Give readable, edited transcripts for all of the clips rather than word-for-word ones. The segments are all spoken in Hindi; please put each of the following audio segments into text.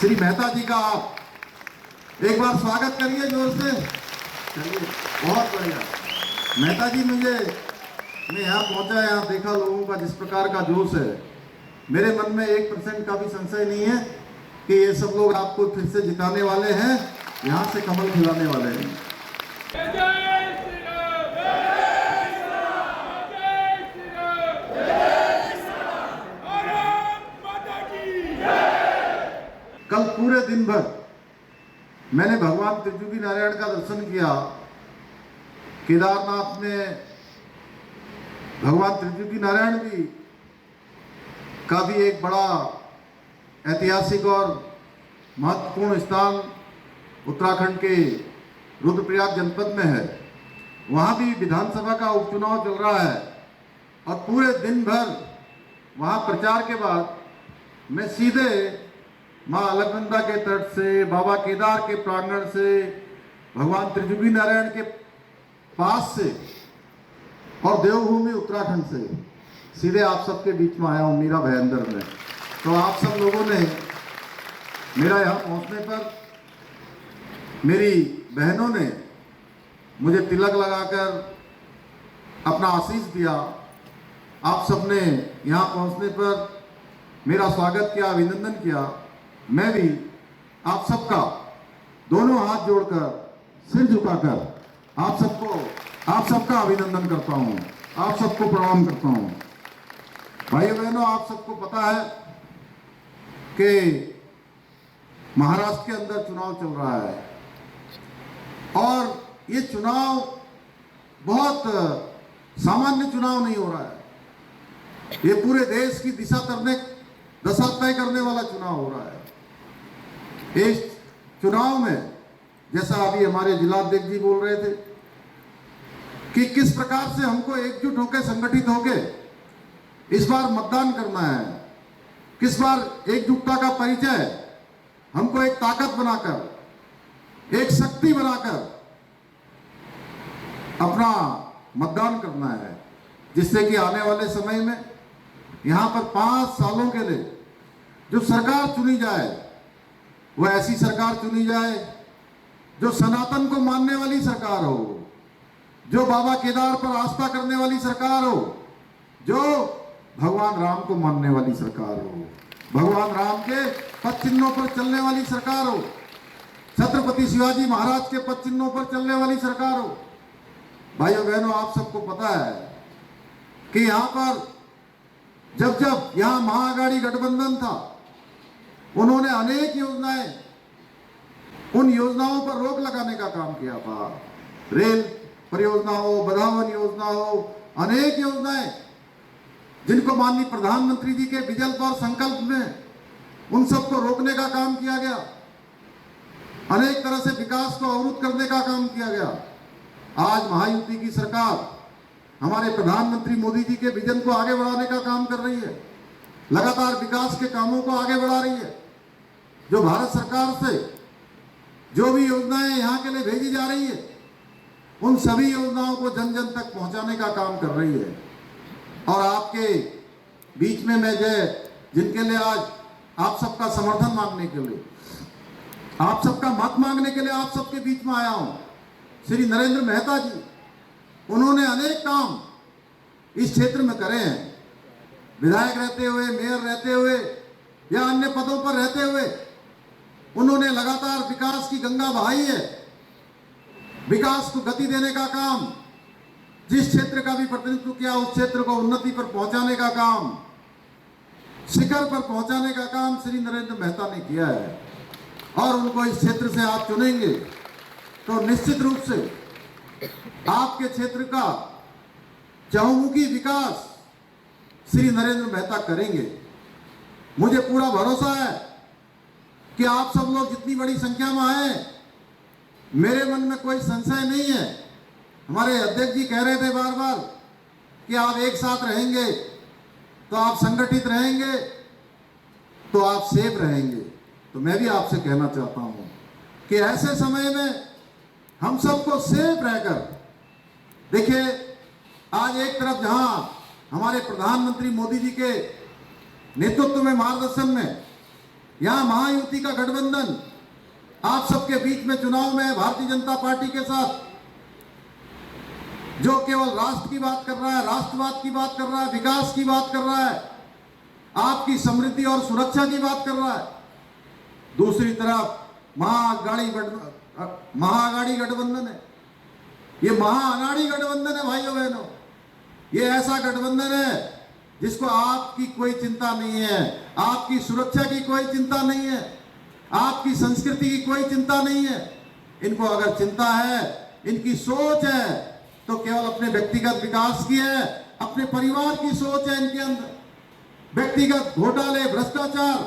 श्री मेहता जी का आप एक बार स्वागत करिए जोर से। चलिए, बहुत बढ़िया। मेहता जी, मैं यहाँ पहुँचा, यहाँ देखा लोगों का जिस प्रकार का जोश है, मेरे मन में 1% का भी संशय नहीं है कि ये सब लोग आपको फिर से जिताने वाले हैं, यहाँ से कमल खिलाने वाले हैं। कल पूरे दिन भर मैंने भगवान त्रिजुगी नारायण का दर्शन किया। केदारनाथ में भगवान त्रिजुगी नारायण भी का भी एक बड़ा ऐतिहासिक और महत्वपूर्ण स्थान उत्तराखंड के रुद्रप्रयाग जनपद में है। वहाँ भी विधानसभा का उपचुनाव चल रहा है और पूरे दिन भर वहाँ प्रचार के बाद मैं सीधे माँ अलकनंदा के तट से, बाबा केदार के प्रांगण से, भगवान त्रिजुगी नारायण के पास से और देवभूमि उत्तराखंड से सीधे आप सबके बीच में आया हूँ मीरा भयंदर में। तो आप सब लोगों ने मेरा यहाँ पहुँचने पर, मेरी बहनों ने मुझे तिलक लगाकर अपना आशीष दिया। आप सब ने यहाँ पहुँचने पर मेरा स्वागत किया, अभिनंदन किया। मैं भी आप सबका दोनों हाथ जोड़कर, सिर झुकाकर आप सबका अभिनंदन करता हूँ, आप सबको प्रणाम करता हूँ। भाइयों बहनों, आप सबको पता है कि महाराष्ट्र के अंदर चुनाव चल रहा है और ये चुनाव बहुत सामान्य चुनाव नहीं हो रहा है। ये पूरे देश की दशा तय करने वाला चुनाव हो रहा है। इस चुनाव में, जैसा अभी हमारे जिलाध्यक्ष जी बोल रहे थे कि किस प्रकार से हमको एकजुट होकर, संगठित होकर इस बार मतदान करना है, किस बार एकजुटता का परिचय हमको एक ताकत बनाकर, एक शक्ति बनाकर अपना मतदान करना है, जिससे कि आने वाले समय में यहाँ पर 5 सालों के लिए जो सरकार चुनी जाए वह ऐसी सरकार चुनी जाए जो सनातन को मानने वाली सरकार हो, जो बाबा केदार पर आस्था करने वाली सरकार हो, जो भगवान राम को मानने वाली सरकार हो, भगवान राम के पद चिन्हों पर चलने वाली सरकार हो, छत्रपति शिवाजी महाराज के पद चिन्हों पर चलने वाली सरकार हो। भाइयों बहनों, आप सबको पता है कि यहाँ पर जब यहाँ महाअघाड़ी गठबंधन था, उन्होंने अनेक योजनाएं, उन योजनाओं पर रोक लगाने का काम किया था। रेल परियोजना हो, बधावन योजना हो, अनेक योजनाएं जिनको माननीय प्रधानमंत्री जी के विजल्प और संकल्प में उन सबको रोकने का काम किया गया। अनेक तरह से विकास को अवरुद्ध करने का काम किया गया। आज महायुति की सरकार हमारे प्रधानमंत्री मोदी जी के विजन को आगे बढ़ाने का काम कर रही है, लगातार विकास के कामों को आगे बढ़ा रही है। जो भारत सरकार से जो भी योजनाएं यहाँ के लिए भेजी जा रही है, उन सभी योजनाओं को जन जन तक पहुँचाने का काम कर रही है। और आपके बीच में मैं जिनके लिए आज आप सबका समर्थन मांगने के लिए, आप सबका मत मांगने के लिए आप सबके बीच में आया हूँ, श्री नरेंद्र मेहता जी। उन्होंने अनेक काम इस क्षेत्र में करे हैं। विधायक रहते हुए, मेयर रहते हुए या अन्य पदों पर रहते हुए उन्होंने लगातार विकास की गंगा बहाई है। विकास को गति देने का काम, जिस क्षेत्र का भी प्रतिनिधित्व किया उस क्षेत्र को उन्नति पर पहुंचाने का काम, शिखर पर पहुंचाने का काम श्री नरेंद्र मेहता ने किया है। और उनको इस क्षेत्र से आप चुनेंगे तो निश्चित रूप से आपके क्षेत्र का चहुमुखी विकास श्री नरेंद्र मेहता करेंगे। मुझे पूरा भरोसा है कि आप सब लोग जितनी बड़ी संख्या में आए, मेरे मन में कोई संशय नहीं है। हमारे अध्यक्ष जी कह रहे थे बार बार कि आप एक साथ रहेंगे तो आप संगठित रहेंगे, तो आप सेफ रहेंगे। तो मैं भी आपसे कहना चाहता हूं कि ऐसे समय में हम सबको सेफ रहकर, देखिए आज एक तरफ जहां हमारे प्रधानमंत्री मोदी जी के नेतृत्व में, मार्गदर्शन में यहां महायुति का गठबंधन आप सबके बीच में चुनाव में है भारतीय जनता पार्टी के साथ, जो केवल राष्ट्र की बात कर रहा है, राष्ट्रवाद की बात कर रहा है, विकास की बात कर रहा है, आपकी समृद्धि और सुरक्षा की बात कर रहा है। दूसरी तरफ महाअघाड़ी गठबंधन है। ये महाअघाड़ी गठबंधन है भाइयों बहनों। ये ऐसा गठबंधन है जिसको आपकी कोई चिंता नहीं है, आपकी सुरक्षा की कोई चिंता नहीं है, आपकी संस्कृति की कोई चिंता नहीं है। इनको अगर चिंता है, इनकी सोच है, तो केवल अपने व्यक्तिगत विकास की है, अपने परिवार की सोच है इनके अंदर। व्यक्तिगत घोटाले, भ्रष्टाचार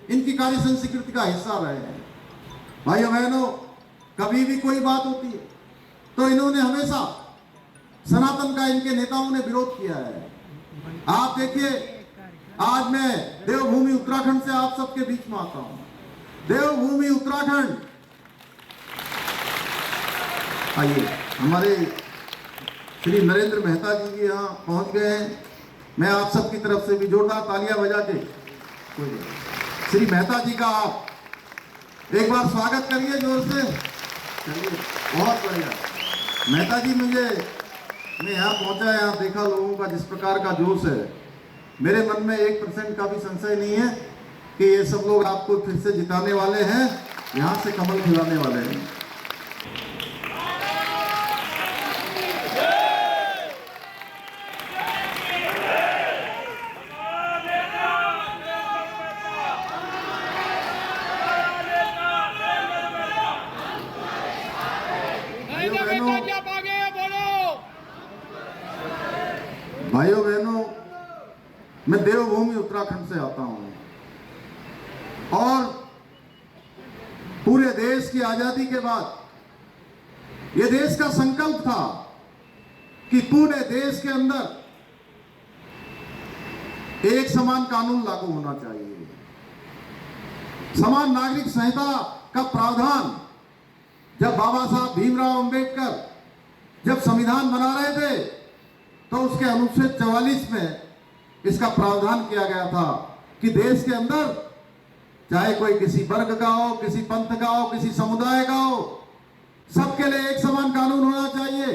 इनकी कार्य संस्कृति का हिस्सा रहे हैं। भाइयों बहनों, कभी भी कोई बात होती है तो इन्होंने हमेशा सनातन का, इनके नेताओं ने विरोध किया है। आप देखिए, आज मैं देवभूमि उत्तराखंड से आप सबके बीच में आता हूं। देवभूमि उत्तराखंड, आइए, हमारे श्री नरेंद्र मेहता जी यहाँ पहुंच गए हैं। मैं आप सबकी तरफ से भी जोरदार तालियां बजा के श्री मेहता जी का आप एक बार स्वागत करिए जोर से। चलिए, बहुत बढ़िया। मेहता जी, मैं यहाँ पहुंचा, यहाँ देखा लोगों का जिस प्रकार का जोश है, मेरे मन में 1% का भी संशय नहीं है कि ये सब लोग आपको फिर से जिताने वाले हैं, यहाँ से कमल खिलाने वाले हैं। भाइयों बहनों, मैं देवभूमि उत्तराखंड से आता हूं और पूरे देश की आजादी के बाद यह देश का संकल्प था कि पूरे देश के अंदर एक समान कानून लागू होना चाहिए। समान नागरिक संहिता का प्रावधान जब बाबा साहब भीमराव अंबेडकर जब संविधान बना रहे थे तो उसके अनुच्छेद 44 में इसका प्रावधान किया गया था कि देश के अंदर चाहे कोई किसी वर्ग का हो, किसी पंथ का हो, किसी समुदाय का हो, सबके लिए एक समान कानून होना चाहिए।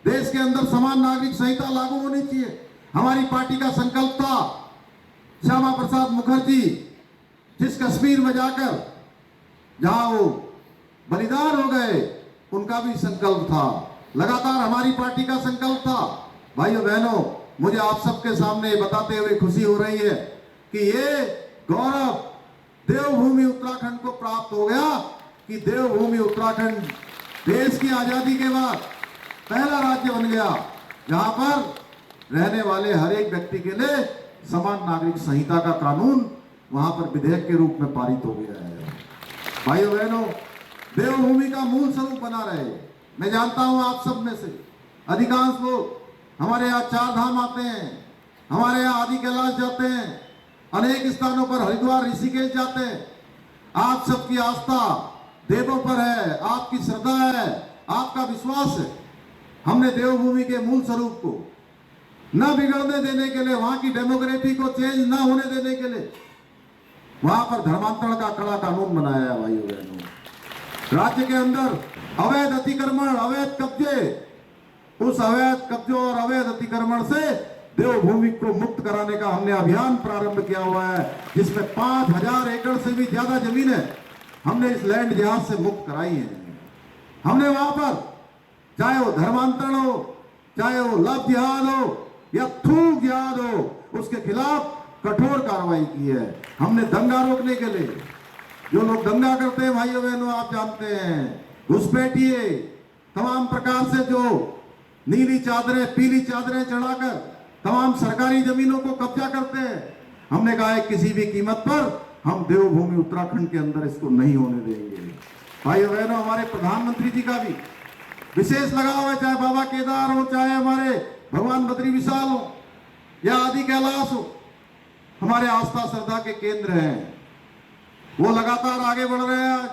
देश के अंदर समान नागरिक संहिता लागू होनी चाहिए। हमारी पार्टी का संकल्प था। श्यामा प्रसाद मुखर्जी जिस कश्मीर में जाकर जहां वो बलिदान हो गए, उनका भी संकल्प था। लगातार हमारी पार्टी का संकल्प था। भाइयों बहनों, मुझे आप सबके सामने बताते हुए खुशी हो रही है कि ये गौरव देवभूमि उत्तराखंड को प्राप्त हो गया कि देवभूमि उत्तराखंड देश की आजादी के बाद पहला राज्य बन गया जहां पर रहने वाले हर एक व्यक्ति के लिए समान नागरिक संहिता का कानून वहां पर विधेयक के रूप में पारित हो गया है। भाइयों बहनों, देवभूमि का मूल स्वरूप बना रहे। मैं जानता हूं आप सब में से अधिकांश लोग हमारे यहाँ 4 धाम आते हैं, हमारे यहाँ आदि कैलाश जाते हैं, अनेक स्थानों पर हरिद्वार, ऋषिकेश जाते हैं। आप सबकी आस्था देवों पर है, आपकी श्रद्धा है, आपका विश्वास है। हमने देवभूमि के मूल स्वरूप को न बिगड़ने देने के लिए, वहां की डेमोग्राफी को चेंज न होने देने के लिए वहां पर धर्मांतरण का कड़ा कानून बनाया है। भाइयों बहनों, राज्य के अंदर अवैध अतिक्रमण, अवैध कब्जे, उस अवैध कब्जों और अवैध अतिक्रमण से देवभूमि को मुक्त कराने का हमने अभियान प्रारंभ किया हुआ है, जिसमें 5000 एकड़ से भी ज्यादा जमीनें हमने इस लैंड जिहाद से मुक्त कराई है। हमने वहां पर चाहे वो धर्मांतरण हो, चाहे वो लव जिहाद हो या थूक जिहाद हो, उसके खिलाफ कठोर कार्रवाई की है। हमने दंगा रोकने के लिए, जो लोग दंगा करते हैं भाइयों बहनों आप जानते हैं, घुसपैठिए, तमाम प्रकार से जो नीली चादरें, पीली चादरें चढ़ाकर तमाम सरकारी जमीनों को कब्जा करते हैं, हमने कहा है किसी भी कीमत पर हम देवभूमि उत्तराखंड के अंदर इसको नहीं होने देंगे। भाइयों बहनों, हमारे प्रधानमंत्री जी का भी विशेष लगाव है, चाहे बाबा केदार हो, चाहे हमारे भगवान बद्री विशाल हो या आदि कैलाश हो, हमारे आस्था श्रद्धा के केंद्र हैं। वो लगातार आगे बढ़ रहे हैं।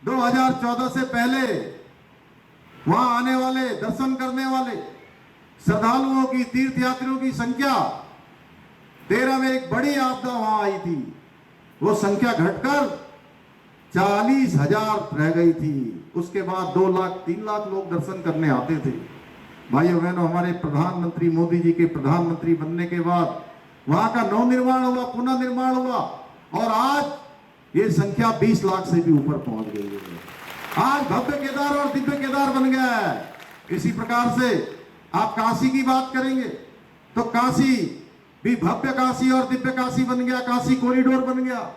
2014 से पहले वहां आने वाले, दर्शन करने वाले श्रद्धालुओं की, तीर्थयात्रियों की संख्या 13 में एक बड़ी आपदा वहां आई थी। वो संख्या घटकर 40,000 रह गई थी। उसके बाद 2 लाख 3 लाख लोग दर्शन करने आते थे। भाइयों बहनों, हमारे प्रधानमंत्री मोदी जी के प्रधानमंत्री बनने के बाद वहां का नवनिर्माण हुआ, पुनः निर्माण हुआ और आज ये संख्या 20 लाख से भी ऊपर पहुंच गई है। आज भव्य केदार और दिव्य केदार बन गया है। इसी प्रकार से आप काशी की बात करेंगे तो काशी भी भव्य काशी और दिव्य काशी बन गया, काशी कॉरिडोर बन गया।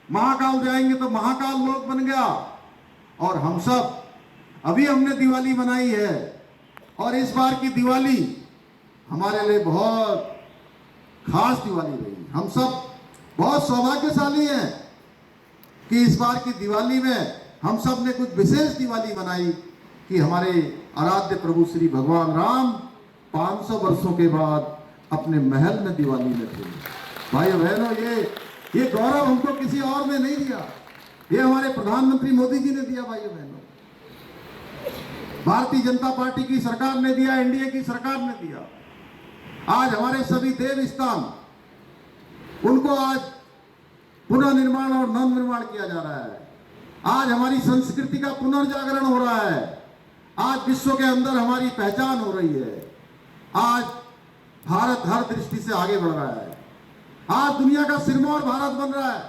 महाकाल जाएंगे तो महाकाल लोक बन गया। और हम सब अभी हमने दिवाली मनाई है और इस बार की दिवाली हमारे लिए बहुत खास दिवाली रही। हम सब बहुत सौभाग्यशाली हैं कि इस बार की दिवाली में हम सब ने कुछ विशेष दिवाली मनाई कि हमारे आराध्य प्रभु श्री भगवान राम 500 वर्षों के बाद अपने महल में दिवाली में थे। भाइयों बहनों, ये गौरव हमको किसी और ने नहीं दिया, ये हमारे प्रधानमंत्री मोदी जी ने दिया। भाइयों बहनों, भारतीय जनता पार्टी की सरकार ने दिया, एनडीए की सरकार ने दिया। आज हमारे सभी देव स्थान उनको आज पुनः निर्माण और नव निर्माण किया जा रहा है। आज हमारी संस्कृति का पुनर्जागरण हो रहा है। आज विश्व के अंदर हमारी पहचान हो रही है। आज भारत हर दृष्टि से आगे बढ़ रहा है। आज दुनिया का सिरमौर भारत बन रहा है।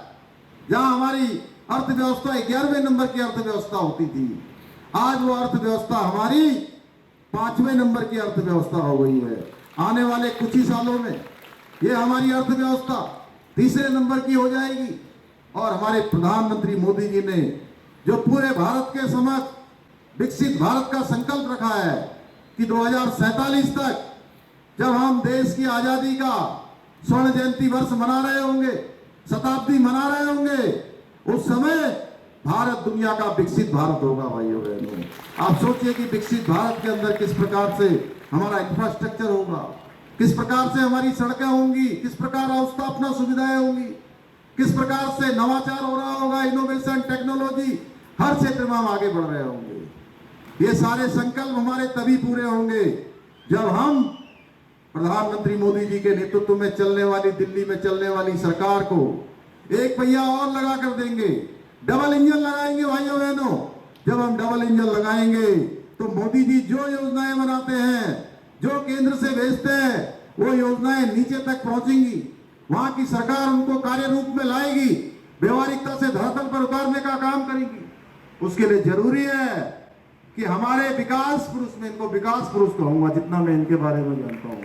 जहां हमारी अर्थव्यवस्था 11वें नंबर की अर्थव्यवस्था होती थी, आज वो अर्थव्यवस्था हमारी 5वें नंबर की अर्थव्यवस्था हो गई है। आने वाले कुछ ही सालों में ये हमारी अर्थव्यवस्था 3रे नंबर की हो जाएगी। और हमारे प्रधानमंत्री मोदी जी ने जो पूरे भारत के समक्ष विकसित भारत का संकल्प रखा है कि 2047 तक जब हम देश की आजादी का स्वर्ण जयंती वर्ष मना रहे होंगे, शताब्दी मना रहे होंगे, उस समय भारत दुनिया का विकसित भारत होगा। भाइयों बहनों, आप सोचिए कि विकसित भारत के अंदर किस प्रकार से हमारा इंफ्रास्ट्रक्चर होगा, किस प्रकार से हमारी सड़कें होंगी, किस प्रकार अवस्थापना सुविधाएं होंगी, किस प्रकार से नवाचार हो रहा होगा, इनोवेशन, टेक्नोलॉजी, हर क्षेत्र में हम आगे बढ़ रहे होंगे। ये सारे संकल्प हमारे तभी पूरे होंगे जब हम प्रधानमंत्री मोदी जी के नेतृत्व में चलने वाली, दिल्ली में चलने वाली सरकार को एक पहिया और लगा कर देंगे, डबल इंजन लगाएंगे। भाइयों बहनों, जब हम डबल इंजन लगाएंगे तो मोदी जी जो योजनाएं बनाते हैं, जो केंद्र से भेजते हैं, वो योजनाएं नीचे तक पहुंचेंगी। वहां की सरकार उनको कार्य रूप में लाएगी, व्यवहारिकता से धरातल पर उतारने का काम करेगी। उसके लिए जरूरी है कि हमारे विकास पुरुष, में इनको विकास पुरुष कहूंगा जितना मैं इनके बारे में जानता हूं,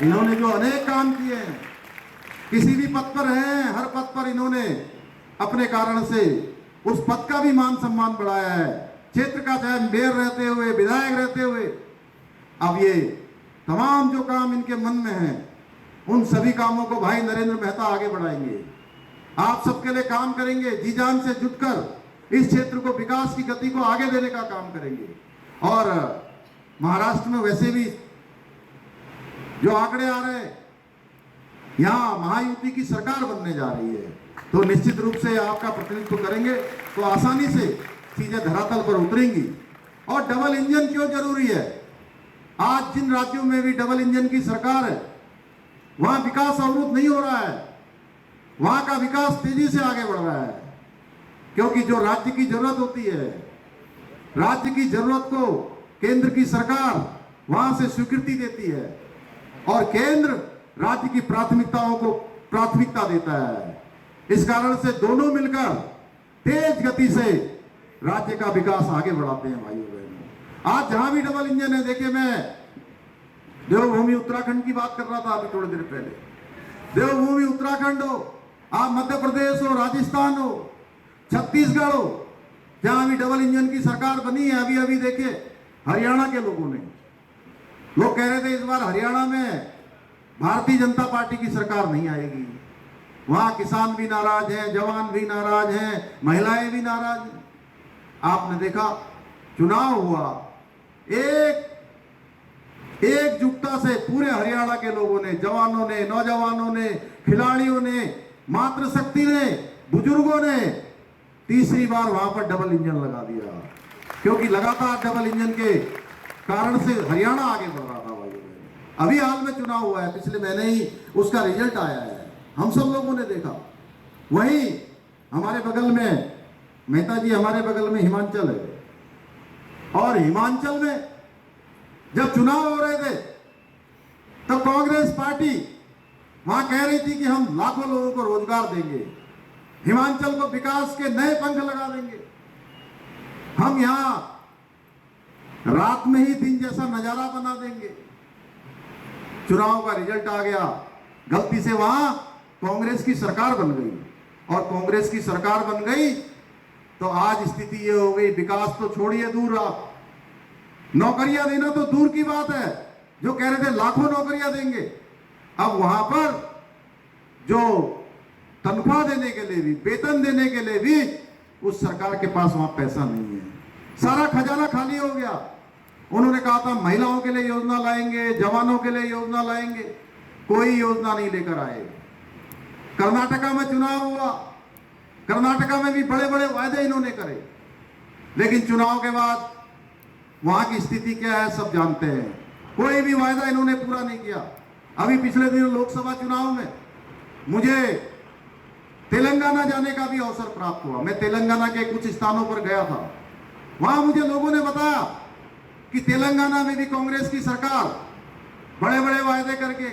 इन्होंने जो अनेक काम किए हैं, किसी भी पद पर हैं, हर पद पर इन्होंने अपने कारण से उस पद का भी मान सम्मान बढ़ाया है, क्षेत्र का, चाहे मेयर रहते हुए, विधायक रहते हुए। अब ये तमाम जो काम इनके मन में हैं, उन सभी कामों को भाई नरेंद्र मेहता आगे बढ़ाएंगे। आप सबके लिए काम करेंगे, जी जान से जुटकर इस क्षेत्र को, विकास की गति को आगे देने का काम करेंगे। और महाराष्ट्र में वैसे भी जो आंकड़े आ रहे हैं, यहां महायुति की सरकार बनने जा रही है, तो निश्चित रूप से आपका प्रतिनिधित्व करेंगे तो आसानी से चीजें धरातल पर उतरेंगी। और डबल इंजन क्यों जरूरी है? आज जिन राज्यों में भी डबल इंजन की सरकार है, वहां विकास अवरुद्ध नहीं हो रहा है, वहां का विकास तेजी से आगे बढ़ रहा है। क्योंकि जो राज्य की जरूरत होती है, राज्य की जरूरत को केंद्र की सरकार वहां से स्वीकृति देती है और केंद्र राज्य की प्राथमिकताओं को प्राथमिकता देता है। इस कारण से दोनों मिलकर तेज गति से राज्य का विकास आगे बढ़ाते हैं। भाइयों बहनों, आज जहां भी डबल इंजन है, देखिए मैं देवभूमि उत्तराखंड की बात कर रहा था अभी थोड़ी देर पहले। देवभूमि उत्तराखंड हो, आप मध्य प्रदेश हो, राजस्थान हो, छत्तीसगढ़ हो, जहां भी डबल इंजन की सरकार बनी है। अभी अभी देखिए हरियाणा के लोगों ने, लोग कह रहे थे इस बार हरियाणा में भारतीय जनता पार्टी की सरकार नहीं आएगी। वहां किसान भी नाराज हैं, जवान भी नाराज हैं, महिलाएं भी नाराज हैं। आपने देखा चुनाव हुआ, एकजुटता से पूरे हरियाणा के लोगों ने, जवानों ने, नौजवानों ने, खिलाड़ियों ने, मातृशक्ति ने, बुजुर्गों ने तीसरी बार वहां पर डबल इंजन लगा दिया। क्योंकि लगातार डबल इंजन के कारण से हरियाणा आगे बढ़ रहा था। भाई अभी हाल में चुनाव हुआ है, पिछले महीने ही उसका रिजल्ट आया है, हम सब लोगों ने देखा। वहीं हमारे बगल में मेहता जी, हमारे बगल में हिमाचल है, और हिमाचल में जब चुनाव हो रहे थे तो कांग्रेस पार्टी वहां कह रही थी कि हम लाखों लोगों को रोजगार देंगे, हिमाचल को विकास के नए पंख लगा देंगे, हम यहां रात में ही दिन जैसा नजारा बना देंगे। चुनाव का रिजल्ट आ गया, गलती से वहां कांग्रेस की सरकार बन गई, और कांग्रेस की सरकार बन गई तो आज स्थिति ये हो गई, विकास तो छोड़िए दूर, आप नौकरियां देना तो दूर की बात है, जो कह रहे थे लाखों नौकरियां देंगे, अब वहां पर जो तनख्वाह देने के लिए भी, वेतन देने के लिए भी उस सरकार के पास वहां पैसा नहीं है, सारा खजाना खाली हो गया। उन्होंने कहा था महिलाओं के लिए योजना लाएंगे, जवानों के लिए योजना लाएंगे, कोई योजना नहीं लेकर आए। कर्नाटका में चुनाव हुआ, कर्नाटका में भी बड़े बड़े वायदे इन्होंने करे, लेकिन चुनाव के बाद वहां की स्थिति क्या है सब जानते हैं, कोई भी वायदा इन्होंने पूरा नहीं किया। अभी पिछले दिनों लोकसभा चुनाव में मुझे तेलंगाना जाने का भी अवसर प्राप्त हुआ, मैं तेलंगाना के कुछ स्थानों पर गया था, वहां मुझे लोगों ने बताया कि तेलंगाना में भी कांग्रेस की सरकार बड़े बड़े वायदे करके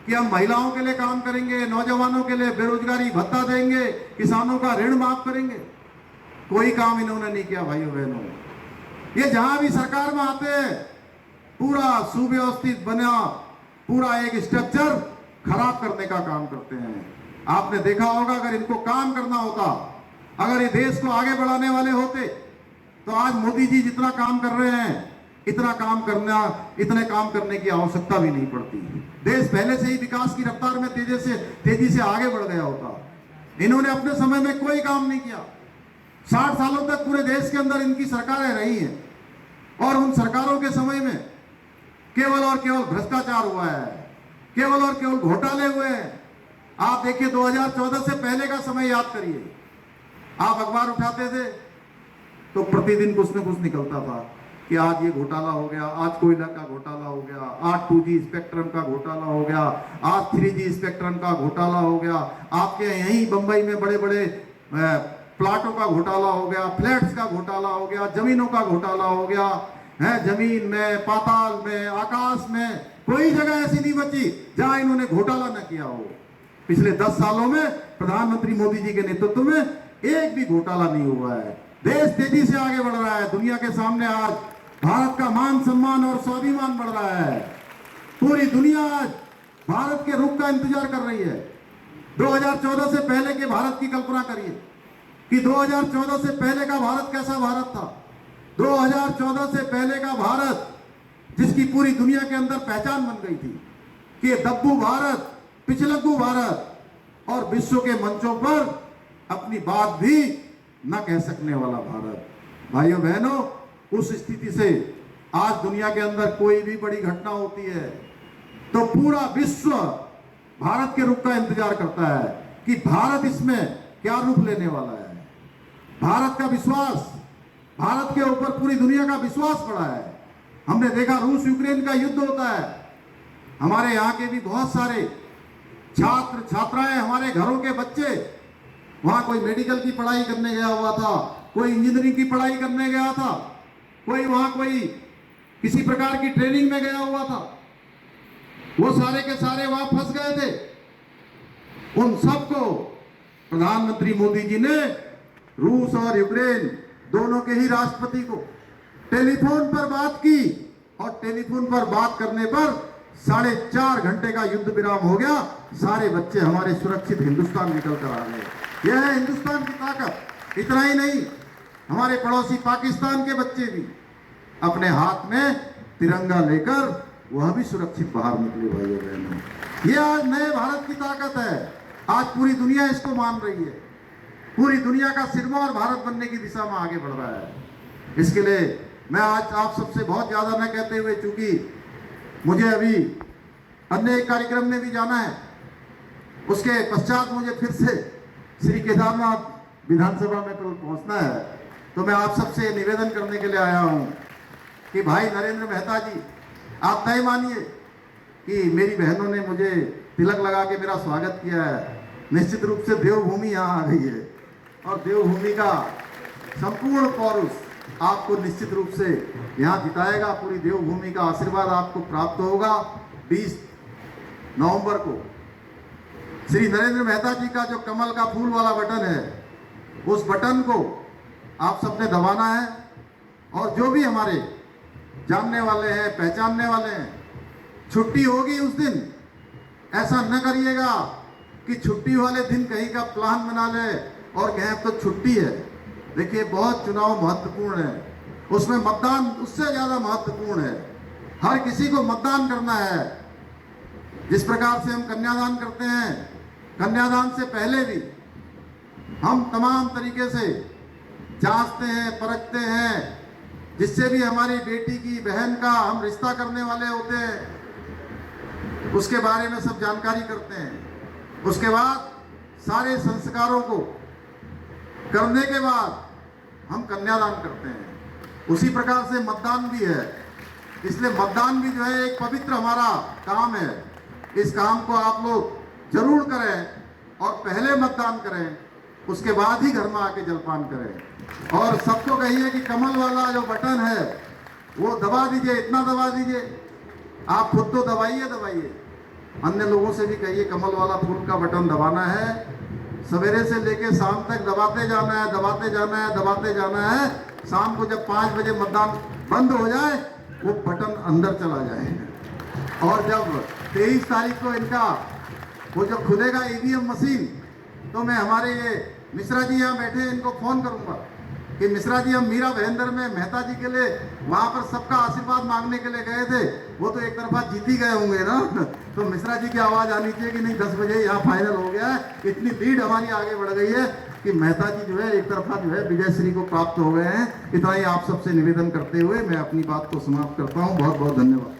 कि हम महिलाओं के लिए काम करेंगे, नौजवानों के लिए बेरोजगारी भत्ता देंगे, किसानों का ऋण माफ करेंगे, कोई काम इन्होंने नहीं किया। भाइयों बहनों, ये जहां भी सरकार में आते हैं पूरा सुव्यवस्थित बना पूरा एक स्ट्रक्चर खराब करने का काम करते हैं। आपने देखा होगा, अगर इनको काम करना होता, अगर ये देश को आगे बढ़ाने वाले होते तो आज मोदी जी जितना काम कर रहे हैं इतने काम करने की आवश्यकता भी नहीं पड़ती। देश पहले से ही विकास की रफ्तार में तेजी से आगे बढ़ गया होता। इन्होंने अपने समय में कोई काम नहीं किया, 60 सालों तक पूरे देश के अंदर इनकी सरकारें रही हैं, और उन सरकारों के समय में केवल और केवल भ्रष्टाचार हुआ है, केवल और केवल घोटाले हुए हैं। आप देखिए 2014 से पहले का समय याद करिए, आप अखबार उठाते थे तो प्रतिदिन कुछ न कुछ निकलता था कि आज ये घोटाला हो गया, आज कोयला का घोटाला हो गया, आज 2G स्पेक्ट्रम का घोटाला हो गया, आज 3G स्पेक्ट्रम का घोटाला हो गया, आपके यहीं बंबई में बड़े बड़े प्लाटों का घोटाला हो गया, फ्लैट्स का घोटाला हो गया, जमीनों का घोटाला हो गया है। जमीन में, पाताल में, आकाश में कोई जगह ऐसी नहीं बची जहां इन्होंने घोटाला न किया हो। पिछले 10 सालों में प्रधानमंत्री मोदी जी के नेतृत्व में एक भी घोटाला नहीं हुआ है। देश तेजी से आगे बढ़ रहा है, दुनिया के सामने आज भारत का मान सम्मान और स्वाभिमान बढ़ रहा है। पूरी दुनिया आज भारत के रुख का इंतजार कर रही है। 2014 से पहले के भारत की कल्पना करिए कि 2014 से पहले का भारत कैसा भारत था। 2014 से पहले का भारत जिसकी पूरी दुनिया के अंदर पहचान बन गई थी कि दब्बू भारत, पिछलग्गू भारत, और विश्व के मंचों पर अपनी बात भी न कह सकने वाला भारत। भाइयों बहनों, उस स्थिति से आज दुनिया के अंदर कोई भी बड़ी घटना होती है तो पूरा विश्व भारत के रुख का इंतजार करता है कि भारत इसमें क्या रूप लेने वाला है। भारत का विश्वास, भारत के ऊपर पूरी दुनिया का विश्वास बढ़ा है। हमने देखा रूस यूक्रेन का युद्ध होता है, हमारे यहाँ के भी बहुत सारे छात्र छात्राएं, हमारे घरों के बच्चे, वहां कोई मेडिकल की पढ़ाई करने गया हुआ था, कोई इंजीनियरिंग की पढ़ाई करने गया था, कोई वहां कोई किसी प्रकार की ट्रेनिंग में गया हुआ था, वो सारे के सारे वहां फंस गए थे। उन सबको प्रधानमंत्री मोदी जी ने रूस और यूक्रेन दोनों के ही राष्ट्रपति को टेलीफोन पर बात की, और टेलीफोन पर बात करने पर 4.5 घंटे का युद्ध विराम हो गया। सारे बच्चे हमारे सुरक्षित हिंदुस्तान निकल कर आ गए। यह है हिंदुस्तान की ताकत। इतना ही नहीं, हमारे पड़ोसी पाकिस्तान के बच्चे भी अपने हाथ में तिरंगा लेकर वह भी सुरक्षित बाहर निकले। भाइयों बहनों, यह आज नए भारत की ताकत है। आज पूरी दुनिया इसको मान रही है, पूरी दुनिया का सिरमौर भारत बनने की दिशा में आगे बढ़ रहा है। इसके लिए मैं आज आप सबसे बहुत ज़्यादा न कहते हुए, चूंकि मुझे अभी अन्य एक कार्यक्रम में भी जाना है, उसके पश्चात मुझे फिर से श्री केदारनाथ विधानसभा में पहुंचना है, तो मैं आप सबसे निवेदन करने के लिए आया हूं कि भाई नरेंद्र मेहता जी, आप तय मानिए कि मेरी बहनों ने मुझे तिलक लगा के मेरा स्वागत किया है, निश्चित रूप से देवभूमि यहाँ आ गई है और देवभूमि का संपूर्ण पौरुष आपको निश्चित रूप से यहाँ जिताएगा। पूरी देवभूमि का आशीर्वाद आपको प्राप्त होगा। 20 नवंबर को श्री नरेंद्र मेहता जी का जो कमल का फूल वाला बटन है, उस बटन को आप सबने दबाना है और जो भी हमारे जानने वाले हैं, पहचानने वाले हैं, छुट्टी होगी उस दिन, ऐसा न करिएगा कि छुट्टी वाले दिन कहीं का प्लान बना ले और कहें तो छुट्टी है। देखिए, बहुत चुनाव महत्वपूर्ण है, उसमें मतदान उससे ज़्यादा महत्वपूर्ण है। हर किसी को मतदान करना है। जिस प्रकार से हम कन्यादान करते हैं, कन्यादान से पहले भी हम तमाम तरीके से जांचते हैं, परखते हैं, जिससे भी हमारी बेटी की, बहन का हम रिश्ता करने वाले होते हैं, उसके बारे में सब जानकारी करते हैं। उसके बाद सारे संस्कारों को करने के बाद हम कन्यादान करते हैं। उसी प्रकार से मतदान भी है। इसलिए मतदान भी जो है एक पवित्र हमारा काम है। इस काम को आप लोग जरूर करें और पहले मतदान करें, उसके बाद ही घर में आके जलपान करें। और सबको कहिए कि कमल वाला जो बटन है वो दबा दीजिए, इतना दबा दीजिए। आप खुद तो दबाइए, अन्य लोगों से भी कहिए कमल वाला फूल का बटन दबाना है। सवेरे से लेके शाम तक दबाते जाना है, दबाते जाना है, दबाते जाना है। शाम को जब 5 बजे मतदान बंद हो जाए, वो बटन अंदर चला जाए। और जब 23 तारीख को इनका वो जो खुलेगा ईवीएम मशीन, तो मैं हमारे ये मिश्रा जी यहाँ बैठे हैं, इनको फोन करूंगा कि मिश्रा जी, हम मीरा भाईंदर में मेहता जी के लिए वहाँ पर सबका आशीर्वाद मांगने के लिए गए थे, वो तो एक तरफा जीत ही गए होंगे ना, तो मिश्रा जी की आवाज़ आनी चाहिए कि नहीं 10 बजे यहाँ फाइनल हो गया है। इतनी लीड हमारी आगे बढ़ गई है कि मेहता जी जो है एक तरफा जो है विजय श्री को प्राप्त हो गए हैं। इतना ही आप सबसे निवेदन करते हुए मैं अपनी बात को समाप्त करता हूँ। बहुत बहुत धन्यवाद।